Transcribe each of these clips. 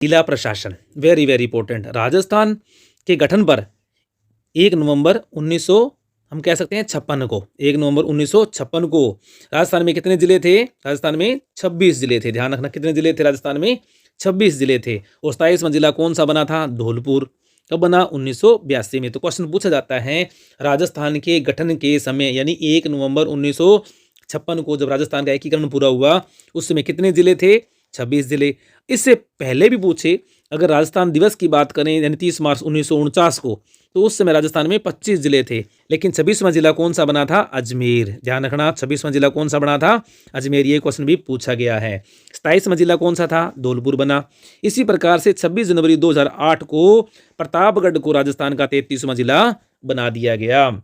जिला प्रशासन very very important. Rajasthan के गठन पर 1 नवंबर 1900 हम कह सकते हैं 56 को 1 नवंबर 1956 को राजस्थान में कितने जिले थे? राजस्थान में 26 जिले थे। ध्यान रखना, कितने जिले थे राजस्थान में? 26 जिले थे। और 27वां जिला कौन सा बना था? धौलपुर। कब बना? 1982 में। तो क्वेश्चन पूछा जाता है राजस्थान के गठन के समय यानी 1 नवंबर 1956 को जब राजस्थान का एकीकरण पूरा हुआ उस समय कितने जिले थे? 26 जिले। इससे पहले भी पूछे, अगर राजस्थान दिवस की बात करें यानी 30 मार्च 1949 को, तो उस समय राजस्थान में 25 जिले थे, लेकिन 26वां जिला कौन सा बना था? अजमेर। ध्यान रखना, 26वां जिला कौन सा बना था? अजमेर। ये क्वेश्चन भी पूछा गया है। 27वां जिला कौन सा था? धौलपुर बना। इसी प्रकार से 26 जनवरी 2008 को प्रतापगढ़ को राजस्थान का 33वां जिला बना दिया गया।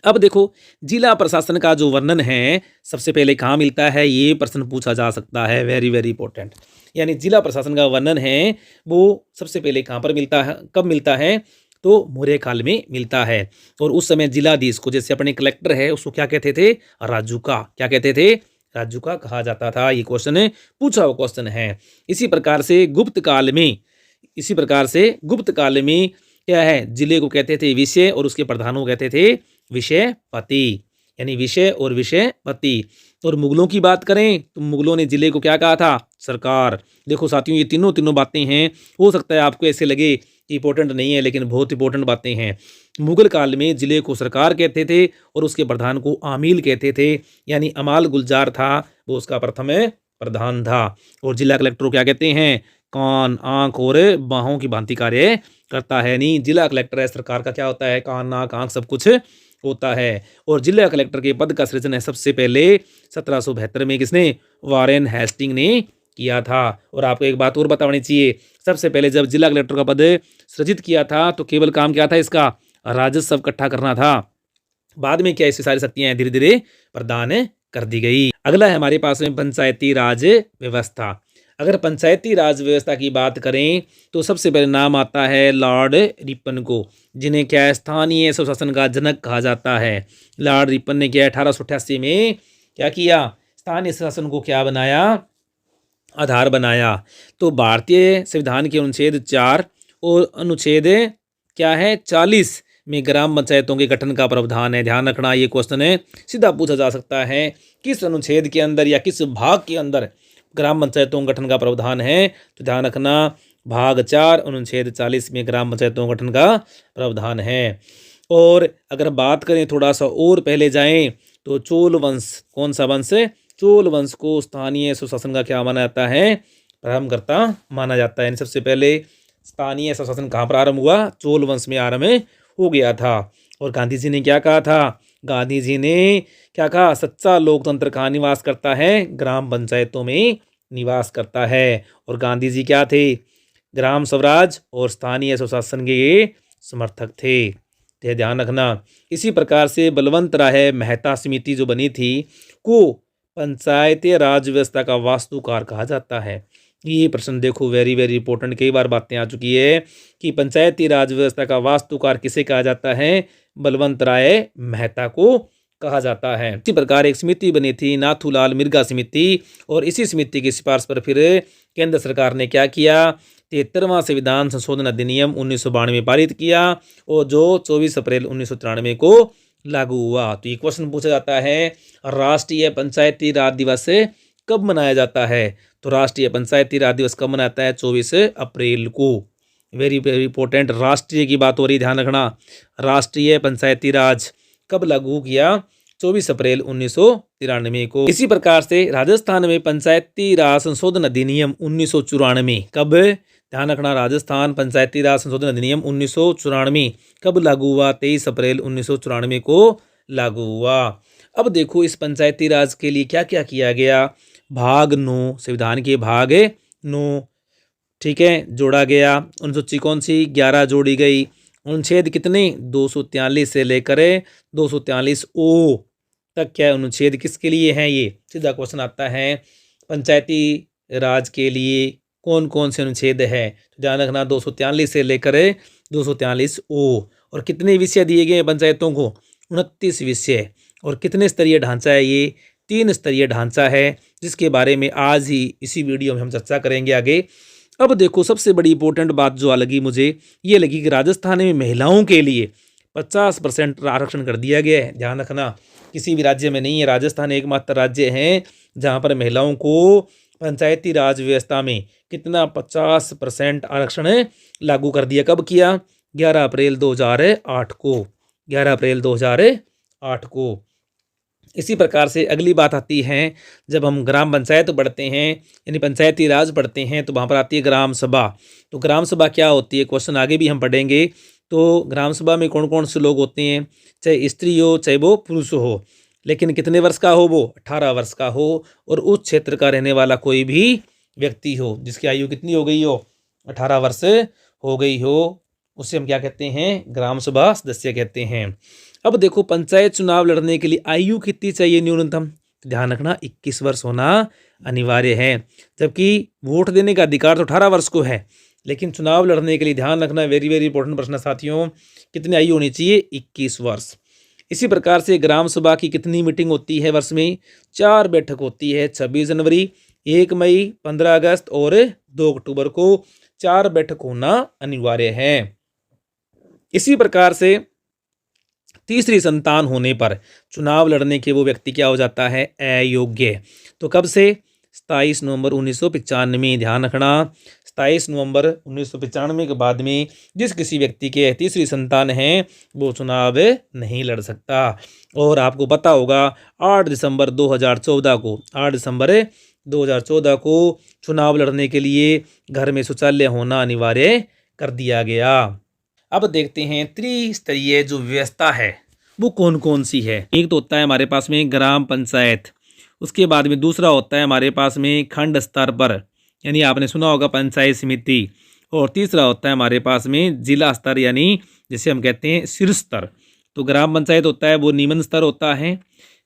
अब देखो, जिला प्रशासन का जो वर्णन है सबसे पहले कहाँ मिलता है? ये प्रश्न पूछा जा सकता है, वेरी वेरी इंपॉर्टेंट। यानी जिला प्रशासन का वर्णन है वो सबसे पहले कहाँ पर मिलता है, कब मिलता है? तो मौर्य काल में मिलता है। और उस समय जिलाधीश को, जैसे अपने कलेक्टर है, उसको क्या कहते थे? राजूका। क्या कहते थे? राजूका कहा जाता था। ये क्वेश्चन पूछा हुआ क्वेश्चन है। इसी प्रकार से गुप्त काल में क्या है? जिले को कहते थे विषय और उसके प्रधानों को कहते थे विषयपति, यानी विषय और विषयपति। और मुगलों की बात करें तो मुगलों ने जिले को क्या कहा था? सरकार। देखो साथियों, ये तीनों बातें हैं। हो सकता है आपको ऐसे लगे इंपॉर्टेंट नहीं है, लेकिन बहुत इंपॉर्टेंट बातें हैं। मुगल काल में जिले को सरकार कहते थे और उसके प्रधान को आमील कहते थे, यानी अमाल गुलजार था वो उसका प्रथम प्रधान था। और जिला कलेक्टर को क्या कहते हैं? कान, आंख और बाहों की भांति कार्य करता है। नहीं, जिला कलेक्टर है सरकार का क्या होता है? कान, नाक, आंख सब कुछ होता है। और जिला कलेक्टर के पद का सृजन है सबसे पहले 1772 में किसने? वारेन हेस्टिंग ने किया था। और आपको एक बात और बतानी चाहिए, सबसे पहले जब जिला कलेक्टर का पद सृजित किया था तो केवल काम क्या था इसका? राजस्व इकट्ठा करना था। बाद में क्या इसकी सारी शक्तियां धीरे धीरे प्रदान कर दी गई। अगला है हमारे पास में पंचायती राज व्यवस्था। अगर पंचायती राज व्यवस्था की बात करें तो सबसे पहले नाम आता है लॉर्ड रिपन को, जिन्हें क्या है? स्थानीय स्वशासन का जनक कहा जाता है। लॉर्ड रिपन ने क्या 1888 में क्या किया? स्थानीय शासन को क्या बनाया? आधार बनाया। तो भारतीय संविधान के अनुच्छेद 4 और अनुच्छेद क्या है 40 में ग्राम पंचायतों के गठन का प्रावधान है। ध्यान रखना, ये क्वेश्चन है सीधा पूछा जा सकता है, किस अनुच्छेद के अंदर या किस भाग के अंदर ग्राम पंचायतों के गठन का प्रावधान है? तो ध्यान रखना, भाग 4 अनुच्छेद 40 में ग्राम पंचायतों के गठन का प्रावधान है। और अगर बात करें थोड़ा सा और पहले जाएं तो चोल वंश, कौन सा वंश? चोल वंश को स्थानीय स्वशासन का क्या माना जाता है? प्रारंभकर्ता माना जाता है। सबसे पहले स्थानीय स्वशासन कहाँ प्रारंभ हुआ? चोल वंश में आरंभ हो गया था। और गांधी जी ने क्या कहा था? गांधी जी ने क्या कहा? सच्चा लोकतंत्र कहाँ निवास करता है? ग्राम पंचायतों में निवास करता है। और गांधी जी क्या थे? ग्राम स्वराज और स्थानीय स्वशासन के समर्थक थे। तो ध्यान रखना। इसी प्रकार से बलवंत राय मेहता समिति जो बनी थी को पंचायती राज व्यवस्था का वास्तुकार कहा जाता है। ये प्रश्न देखो वेरी वेरी इंपॉर्टेंट, कई बार बातें आ चुकी है कि पंचायती राज व्यवस्था का वास्तुकार किसे कहा जाता है? बलवंत राय मेहता को कहा जाता है। इसी प्रकार एक समिति बनी थी नाथूलाल मिर्गा समिति, और इसी समिति की सिफारिश पर फिर केंद्र सरकार ने क्या किया? 73वां संविधान संशोधन अधिनियम 1992 पारित किया और जो 24 अप्रैल 1993 को लागू हुआ। तो ये क्वेश्चन पूछा जाता है राष्ट्रीय पंचायती राज दिवस कब मनाया जाता है? तो राष्ट्रीय पंचायती राज दिवस कब मनाता है? 24 अप्रैल को। वेरी वेरी इंपॉर्टेंट, राष्ट्रीय की बात हो रही, ध्यान रखना। राष्ट्रीय पंचायती राज कब लागू किया? 24 अप्रैल 1993 को। इसी प्रकार से राजस्थान में पंचायती राज संशोधन अधिनियम 1994 कब? ध्यान रखना, राजस्थान पंचायती राज संशोधन अधिनियम 1994 कब लागू हुआ? 23 अप्रैल 1994 को लागू हुआ। अब देखो इस पंचायती राज के लिए क्या क्या किया गया? भाग 9 संविधान के भाग 9 ठीक है जोड़ा गया। अनुसूची कौन सी? 11 जोड़ी गई। अनुच्छेद कितने? 243 से लेकर 243 ओ तक क्या अनुच्छेद किसके लिए हैं? ये सीधा क्वेश्चन आता है। पंचायती राज के लिए कौन कौन से अनुच्छेद है? तो ध्यान रखना 243 से लेकर 243 ओ। और कितने विषय दिए गए पंचायतों को? 29 विषय। और कितने स्तरीय ढांचा है ये? 3 स्तरीय ढांचा है, जिसके बारे में आज ही इसी वीडियो में हम चर्चा करेंगे आगे। अब देखो सबसे बड़ी इंपॉर्टेंट बात जो लगी मुझे, ये लगी कि राजस्थान में महिलाओं के लिए 50% आरक्षण कर दिया गया है। ध्यान रखना, किसी भी राज्य में नहीं है, राजस्थान एकमात्र राज्य है जहाँ पर महिलाओं को पंचायती राज व्यवस्था में कितना 50% आरक्षण लागू कर दिया। कब किया? 11 अप्रैल 2008 को, 11 अप्रैल 2008 को। इसी प्रकार से अगली बात आती है, जब हम ग्राम पंचायत पढ़ते हैं यानी पंचायती राज पढ़ते हैं तो वहाँ पर आती है ग्राम सभा। तो ग्राम सभा क्या होती है, क्वेश्चन आगे भी हम पढ़ेंगे। तो ग्राम सभा में कौन कौन से लोग होते हैं, चाहे स्त्री हो चाहे वो पुरुष हो, लेकिन कितने वर्ष का हो, वो 18 वर्ष का हो, और उस क्षेत्र का रहने वाला कोई भी व्यक्ति हो जिसकी आयु कितनी हो गई हो, 18 वर्ष हो गई हो, उसे हम क्या कहते हैं, ग्राम सभा सदस्य कहते हैं। अब देखो पंचायत चुनाव लड़ने के लिए आयु कितनी चाहिए न्यूनतम, ध्यान रखना 21 वर्ष होना अनिवार्य है। जबकि वोट देने का अधिकार तो 18 वर्ष को है, लेकिन चुनाव लड़ने के लिए ध्यान रखना, वेरी वेरी इंपॉर्टेंट प्रश्न साथियों, कितनी आयु होनी चाहिए, 21 वर्ष। इसी प्रकार से ग्राम सभा की कितनी मीटिंग होती है वर्ष में, 4 बैठक होती है, 26 जनवरी, 1 मई, 15 अगस्त और 2 अक्टूबर को 4 बैठक होना अनिवार्य है। इसी प्रकार से तीसरी संतान होने पर चुनाव लड़ने के वो व्यक्ति क्या हो जाता है, अयोग्य। तो कब से, 27 नवंबर 1995, ध्यान रखना 27 नवंबर 1995 के बाद में जिस किसी व्यक्ति के तीसरी संतान है वो चुनाव नहीं लड़ सकता। और आपको पता होगा 8 दिसंबर 2014 को, 8 दिसंबर 2014 को चुनाव लड़ने के लिए घर में शौचालय होना अनिवार्य कर दिया गया। अब देखते हैं त्रिस्तरीय जो व्यवस्था है वो कौन कौन सी है। एक तो होता है हमारे पास में ग्राम पंचायत, उसके बाद में दूसरा होता है हमारे पास में खंड स्तर पर, यानी आपने सुना होगा पंचायत समिति, और तीसरा होता है हमारे पास में जिला स्तर, यानी जिसे हम कहते हैं शीर्ष स्तर। तो ग्राम पंचायत होता है वो निम्न स्तर होता है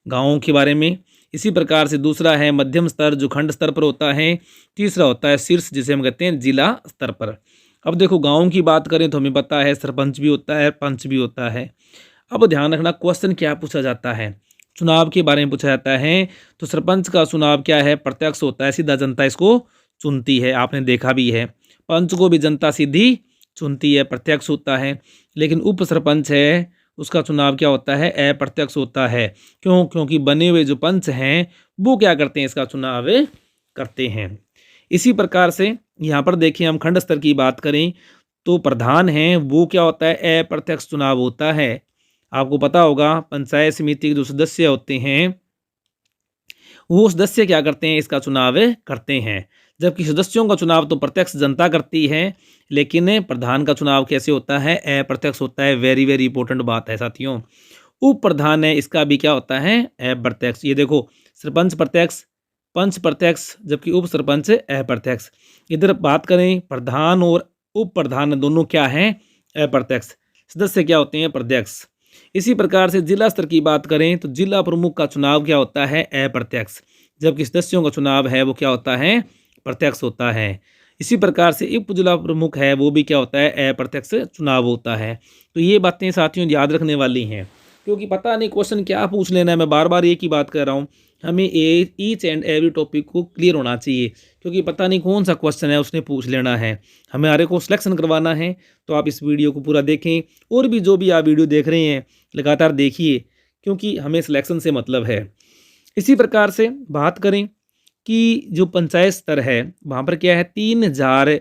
गाँवों के बारे में। इसी प्रकार से दूसरा है मध्यम स्तर जो खंड स्तर पर होता है, तीसरा होता है शीर्ष जिसे हम कहते हैं जिला स्तर पर। अब देखो गाँव की बात करें तो हमें पता है सरपंच भी होता है, पंच भी होता है। अब ध्यान रखना क्वेश्चन क्या पूछा जाता है, चुनाव के बारे में पूछा जाता है। तो सरपंच का चुनाव क्या है, प्रत्यक्ष होता है, सीधा जनता इसको चुनती है, आपने देखा भी है। पंच को भी जनता सीधी चुनती है, प्रत्यक्ष होता है। लेकिन उप सरपंच है उसका चुनाव क्या होता है, अप्रत्यक्ष होता है। क्यों? क्योंकि बने हुए जो पंच हैं वो क्या करते हैं, इसका चुनाव करते हैं। इसी प्रकार से यहाँ पर देखिए हम खंड स्तर की बात करें तो प्रधान है वो क्या होता है, अप्रत्यक्ष चुनाव होता है। आपको पता होगा पंचायत समिति के जो सदस्य होते हैं वो सदस्य क्या करते हैं, इसका चुनाव करते हैं। जबकि सदस्यों का चुनाव तो प्रत्यक्ष जनता करती है, लेकिन प्रधान का चुनाव कैसे होता है, अप्रत्यक्ष होता है। वेरी वेरी इंपॉर्टेंट बात है साथियों। उप प्रधान है इसका भी क्या होता है, अप्रत्यक्ष। ये देखो सरपंच प्रत्यक्ष, पंच प्रत्यक्ष, जबकि उप सरपंच अप्रत्यक्ष। इधर बात करें प्रधान और उप प्रधान दोनों क्या हैं, अप्रत्यक्ष। सदस्य क्या होते हैं, प्रत्यक्ष। इसी प्रकार से जिला स्तर की बात करें तो जिला प्रमुख का चुनाव क्या होता है, अप्रत्यक्ष। जबकि सदस्यों का चुनाव है वो क्या होता है, प्रत्यक्ष होता है। इसी प्रकार से उप जिला प्रमुख है वो भी क्या होता है, अप्रत्यक्ष चुनाव होता है। तो ये बातें साथियों याद रखने वाली हैं, क्योंकि पता नहीं क्वेश्चन क्या पूछ लेना है। मैं बार बार एक ही बात कर रहा हूँ, हमें ईच एंड एवरी टॉपिक को क्लियर होना चाहिए, क्योंकि पता नहीं कौन सा क्वेश्चन है उसने पूछ लेना है। हमें हमारे को सिलेक्शन करवाना है, तो आप इस वीडियो को पूरा देखें, और भी जो भी आप वीडियो देख रहे हैं लगातार देखिए, क्योंकि हमें सिलेक्शन से मतलब है। इसी प्रकार से बात करें कि जो पंचायत स्तर है वहाँ पर क्या है, 3000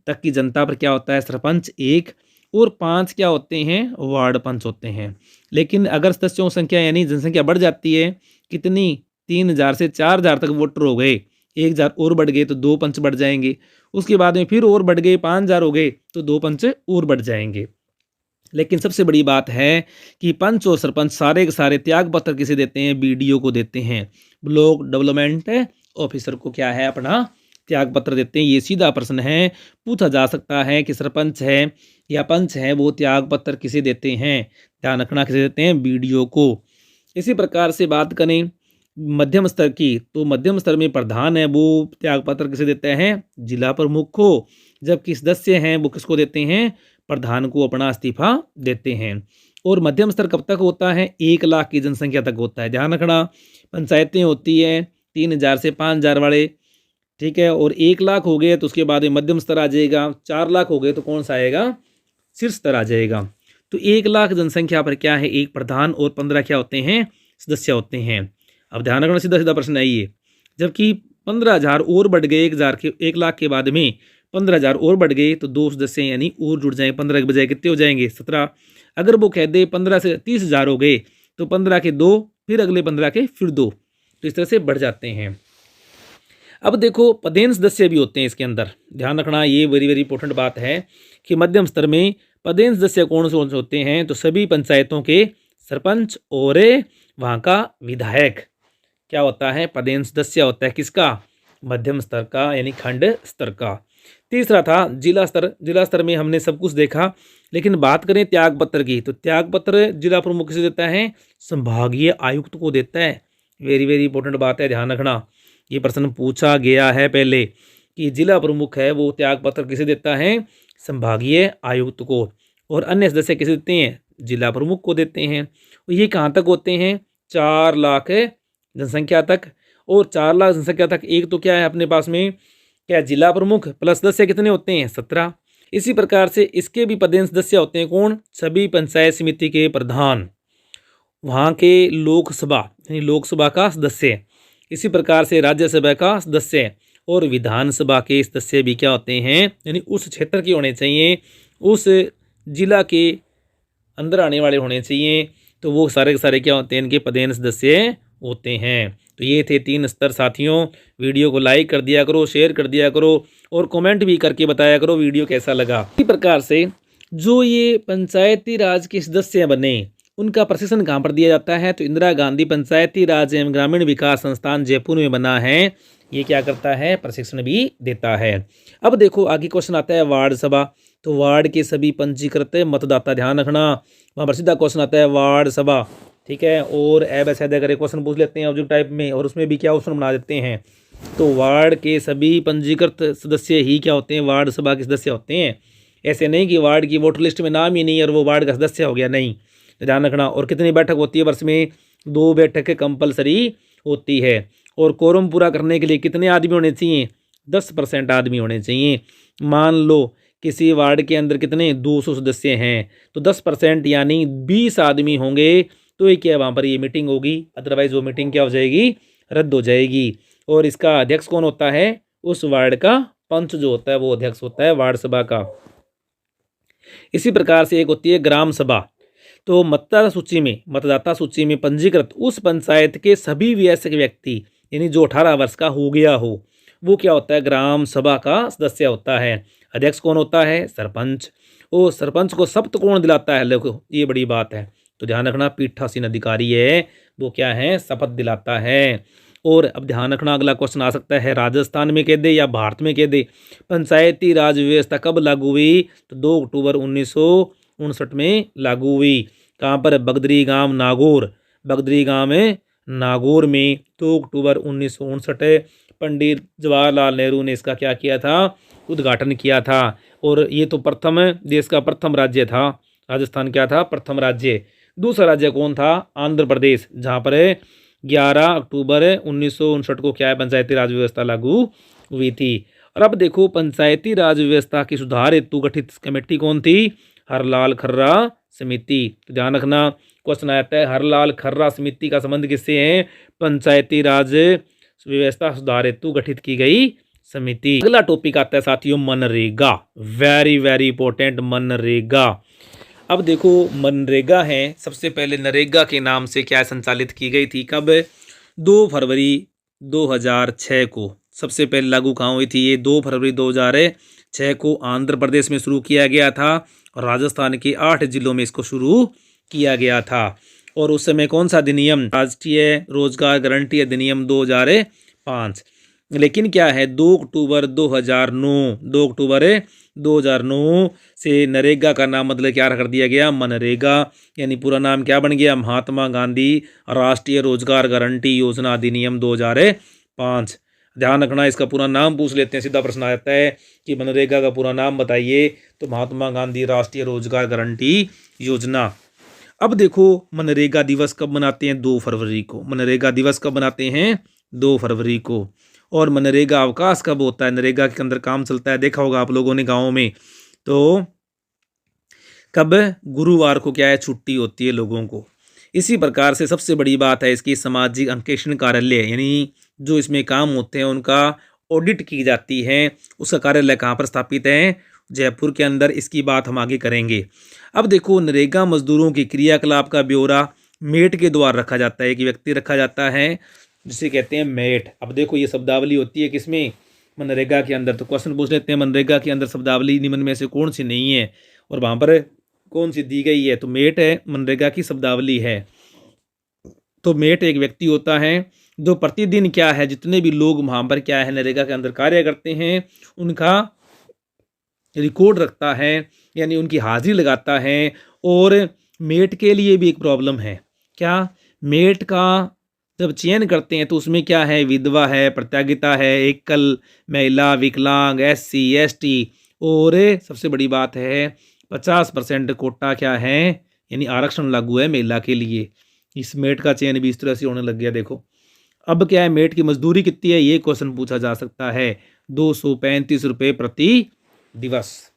तक की जनता पर क्या होता है, सरपंच 1 और 5 क्या होते हैं, वार्ड पंच होते हैं। लेकिन अगर सदस्यों की संख्या यानी जनसंख्या बढ़ जाती है, कितनी, 3000 से 4000 तक वोटर हो गए, 1000 और बढ़ गए तो 2 पंच बढ़ जाएंगे। उसके बाद में फिर और बढ़ गए, 5000 हो गए तो 2 पंच और बढ़ जाएंगे। लेकिन सबसे बड़ी बात है कि पंच और सरपंच सारे के सारे त्याग पत्र किसे देते हैं, बीडीओ को देते हैं। ब्लॉक डेवलपमेंट ऑफिसर को क्या है, अपना त्याग पत्र देते हैं। ये सीधा प्रश्न है, पूछा जा सकता है कि सरपंच है या पंच है वो त्याग पत्र किसे देते हैं, ध्यान रखना किसे देते हैं, बीडीओ को। इसी प्रकार से बात करें मध्यम स्तर की, तो मध्यम स्तर में प्रधान है वो त्याग पत्र किसे देते हैं, जिला प्रमुख को। जबकि सदस्य हैं वो किसको देते हैं, प्रधान को अपना इस्तीफा देते हैं। और मध्यम स्तर कब तक होता है, 1 लाख की जनसंख्या तक होता है। ध्यान रखना पंचायतें होती हैं 3000 से 5000 वाले ठीक है। और 1 लाख हो गए तो उसके बाद में मध्यम स्तर आ जाएगा, 4 लाख हो गए तो कौन सा आएगा, शीर्ष स्तर आ जाएगा। तो 1 लाख जनसंख्या पर क्या है, एक प्रधान और 15 क्या होते हैं, सदस्य होते हैं। अब ध्यान रखना, सीधा सीधा प्रश्न है ये। जबकि 15,000 और बढ़ गए, 1 लाख के बाद में 15,000 और बढ़ गए तो 2 सदस्य यानी और जुड़ जाएंगे, 15 के बजाय कितने हो जाएंगे, 17। अगर वो कह दे 15 से 30,000 हो गए तो 15 के 2, फिर अगले 15 के फिर 2, तो इस तरह से बढ़ जाते हैं। अब देखो पदेन सदस्य भी होते हैं इसके अंदर, ध्यान रखना, ये वेरी वेरी इंपॉर्टेंट बात है कि मध्यम स्तर में पदेन सदस्य कौन से होते हैं, तो सभी पंचायतों के सरपंच और वहाँ का विधायक क्या होता है, पदेन सदस्य होता है। किसका, मध्यम स्तर का यानी खंड स्तर का। तीसरा था जिला स्तर। जिला स्तर में हमने सब कुछ देखा, लेकिन बात करें त्याग पत्र की, तो त्याग पत्र जिला प्रमुख से देता है, संभागीय आयुक्त को देता है। वेरी वेरी इंपॉर्टेंट बात है, ध्यान रखना, ये प्रश्न पूछा गया है पहले कि जिला प्रमुख है वो त्याग पत्र किसे देता है, संभागीय आयुक्त को, और अन्य सदस्य किसे देते हैं, जिला प्रमुख को देते हैं। और ये कहाँ तक होते हैं, 4 लाख जनसंख्या तक। और 4 लाख जनसंख्या तक एक तो क्या है अपने पास में, क्या जिला प्रमुख प्लस सदस्य कितने होते हैं, 17। इसी प्रकार से इसके भी पदेन सदस्य होते हैं कौन, सभी पंचायत समिति के प्रधान, वहाँ के लोकसभा यानी लोकसभा का सदस्य, इसी प्रकार से राज्यसभा का सदस्य, और विधानसभा के सदस्य भी क्या होते हैं, यानी उस क्षेत्र के होने चाहिए, उस जिला के अंदर आने वाले होने चाहिए। तो वो सारे के सारे क्या होते हैं, इनके पदेन सदस्य होते हैं। तो ये थे 3 स्तर साथियों। वीडियो को लाइक कर दिया करो, शेयर कर दिया करो, और कमेंट भी करके बताया करो वीडियो कैसा लगा। इसी प्रकार से जो ये पंचायती राज के सदस्य बने उनका प्रशिक्षण कहाँ पर दिया जाता है, तो इंदिरा गांधी पंचायती राज एवं ग्रामीण विकास संस्थान जयपुर में बना है। ये क्या करता है, प्रशिक्षण भी देता है। अब देखो आगे क्वेश्चन आता है वार्ड सभा। तो वार्ड के सभी पंजीकृत मतदाता, ध्यान रखना, वहाँ पर सीधा क्वेश्चन आता है वार्ड सभा, ठीक है। और अब ऐसे अगर क्वेश्चन पूछ लेते हैं ऑब्जेक्ट टाइप में, और उसमें भी क्या ऑप्शन बना देते हैं, तो वार्ड के सभी पंजीकृत सदस्य ही क्या होते हैं, वार्ड सभा के सदस्य होते हैं। ऐसे नहीं कि वार्ड की वोटर लिस्ट में नाम ही नहीं और वो वार्ड का सदस्य हो गया, नहीं, ध्यान रखना। और कितनी बैठक होती है वर्ष में, 2 बैठकें कंपलसरी होती है। और कोरम पूरा करने के लिए कितने आदमी होने चाहिए, 10% आदमी होने चाहिए। मान लो किसी वार्ड के अंदर कितने 200 सदस्य हैं, तो 10% यानी 20 आदमी होंगे, तो ये क्या वहाँ पर ये मीटिंग होगी, अदरवाइज वो मीटिंग क्या हो जाएगी, रद्द हो जाएगी। और इसका अध्यक्ष कौन होता है, उस वार्ड का पंच जो होता है वो अध्यक्ष होता है वार्ड सभा का। इसी प्रकार से एक होती है ग्राम सभा। तो मतदाता सूची में पंजीकृत उस पंचायत के सभी वयस्क व्यक्ति यानी जो 18 वर्ष का हो गया हो, वो क्या होता है, ग्राम सभा का सदस्य होता है। अध्यक्ष कौन होता है, सरपंच। वो सरपंच को शपथ कौन दिलाता है, देखो ये बड़ी बात है, तो ध्यान रखना, पीठासीन अधिकारी है वो क्या है, शपथ दिलाता है। और अब ध्यान रखना अगला क्वेश्चन आ सकता है, राजस्थान में कह दे या भारत में कह दे, पंचायती राज व्यवस्था कब लागू हुई, तो 2 अक्टूबर 1959 में लागू हुई। कहाँ पर, बगदरी गांव नागौर, बगदरी गांव में नागौर में 2 अक्टूबर 1959 पंडित जवाहरलाल नेहरू ने इसका क्या किया था, उद्घाटन किया था। और ये तो प्रथम देश का प्रथम राज्य था, राजस्थान क्या था, प्रथम राज्य। दूसरा राज्य कौन था, आंध्र प्रदेश, जहाँ पर 11 अक्टूबर 1959 को क्या है, पंचायती राज व्यवस्था लागू हुई थी। और अब देखो पंचायती राज व्यवस्था की सुधार हेतु गठित कमेटी कौन थी, हरलाल खर्रा समिति। तो ध्यान रखना क्वेश्चन आता है, हरलाल खर्रा समिति का संबंध किससे है, पंचायती राज व्यवस्था सुधार हेतु गठित की गई समिति। अगला टॉपिक आता है साथियों MNREGA, very very important, MNREGA. अब देखो मनरेगा है, सबसे पहले नरेगा के नाम से क्या संचालित की गई थी, कब, 2 फरवरी 2006 को सबसे पहले लागू कहाँ हुई थी, ये 2 फरवरी 2006 को आंध्र प्रदेश में शुरू किया गया था, और राजस्थान के 8 जिलों में इसको शुरू किया गया था। और उस समय कौन सा अधिनियम, राष्ट्रीय रोजगार गारंटी अधिनियम 2005। लेकिन क्या है, 2 अक्टूबर 2009 से नरेगा का नाम मतलब क्या कर दिया गया, मनरेगा, यानी पूरा नाम क्या बन गया, महात्मा गांधी राष्ट्रीय रोजगार गारंटी योजना अधिनियम 2005। ध्यान रखना, इसका पूरा नाम पूछ लेते हैं, सीधा प्रश्न आ जाता है कि मनरेगा का पूरा नाम बताइए, तो महात्मा गांधी राष्ट्रीय रोजगार गारंटी योजना। अब देखो मनरेगा दिवस कब मनाते हैं, 2 फरवरी को। मनरेगा दिवस कब मनाते हैं, 2 फरवरी को। और मनरेगा अवकाश कब होता है, नरेगा के अंदर काम चलता है, देखा होगा आप लोगों ने गाँव में, तो कब, गुरुवार को क्या है, छुट्टी होती है लोगों को। इसी प्रकार से सबसे बड़ी बात है इसकी सामाजिक अंकेक्षण कार्यालय, यानी जो इसमें काम होते हैं उनका ऑडिट की जाती है, उसका कार्यालय कहाँ पर स्थापित है, जयपुर के अंदर। इसकी बात हम आगे करेंगे। अब देखो, नरेगा मजदूरों की क्रियाकलाप का ब्यौरा मेट के द्वारा रखा जाता है, एक व्यक्ति रखा जाता है जिसे कहते हैं मेट। अब देखो ये शब्दावली होती है किसमें, मनरेगा के अंदर। तो क्वेश्चन पूछ लेते हैं, मनरेगा के अंदर शब्दावली निम्न में से कौन सी नहीं है और वहाँ पर कौन सी दी गई है, तो मेट है, मनरेगा की शब्दावली है। तो मेट एक व्यक्ति होता है जो प्रतिदिन क्या है, जितने भी लोग वहाँ पर क्या है नरेगा के अंदर कार्य करते हैं उनका रिकॉर्ड रखता है, यानी उनकी हाजिरी लगाता है। और मेट के लिए भी एक प्रॉब्लम है, क्या, मेट का जब चयन करते हैं तो उसमें क्या है, विधवा है, प्रत्यागिता है, एकल महिला, विकलांग, SC ST, और सबसे बड़ी बात है 50% कोटा क्या है, यानी आरक्षण लागू है महिला के लिए। इस मेट का चयन भी इस तरह से होने लग गया। देखो अब क्या है, मेट की मजदूरी कितनी है, ये क्वेश्चन पूछा जा सकता है, 235 रुपये प्रति दिवस।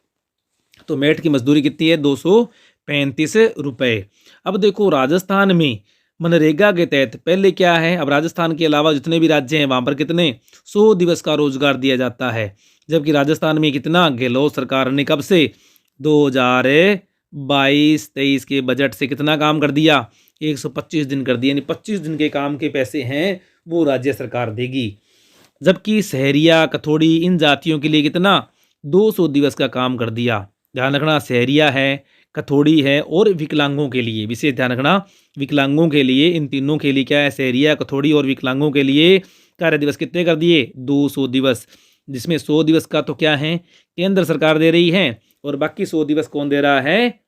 तो मेट की मजदूरी कितनी है, 235 रुपये। अब देखो राजस्थान में मनरेगा के तहत पहले क्या है, अब राजस्थान के अलावा जितने भी राज्य हैं वहाँ पर कितने 100 दिवस का रोजगार दिया जाता है, जबकि राजस्थान में कितना, गहलोत सरकार ने कब से, 2022-23 के बजट से कितना काम कर दिया, 125 दिन कर दिया, यानी 25 दिन के काम के पैसे हैं वो राज्य सरकार देगी। जबकि सहरिया, कथोड़ी, इन जातियों के लिए कितना, 200 दिवस का काम कर दिया। ध्यान रखना, सहरिया है, कथोड़ी है और विकलांगों के लिए, विशेष ध्यान रखना, विकलांगों के लिए, इन तीनों के लिए क्या है, सहरिया, कथोड़ी और विकलांगों के लिए कार्य दिवस कितने कर दिए, 200 दिवस। जिसमें 100 दिवस का तो क्या है, केंद्र सरकार दे रही है, और बाकी 100 दिवस कौन दे रहा है,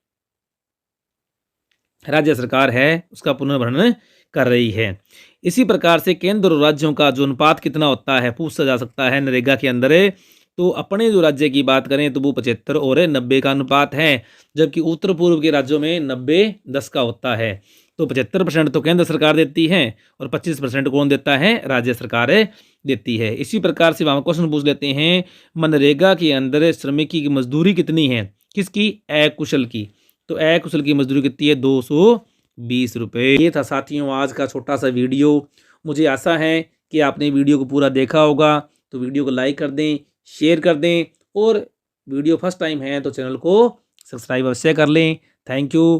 राज्य सरकार है, उसका पुनर्भरण कर रही है। इसी प्रकार से केंद्र और राज्यों का जो अनुपात कितना होता है, पूछा जा सकता है नरेगा के अंदर। तो अपने जो राज्य की बात करें तो वो 75 और 90 का अनुपात है, जबकि उत्तर पूर्व के राज्यों में 90-10 का होता है। तो 75% तो केंद्र सरकार देती है और 25% कौन देता है, राज्य सरकार देती है। इसी प्रकार से वहाँ क्वेश्चन पूछ लेते हैं, मनरेगा के अंदर श्रमिक की मजदूरी कितनी है, किसकी, अकुशल की। तो अकुशल की मजदूरी कितनी है, 220 रुपये। ये था साथियों आज का छोटा सा वीडियो। मुझे आशा है कि आपने वीडियो को पूरा देखा होगा, तो वीडियो को लाइक कर दें, शेयर कर दें, और वीडियो फर्स्ट टाइम है तो चैनल को सब्सक्राइब अवश्य कर लें। Thank you.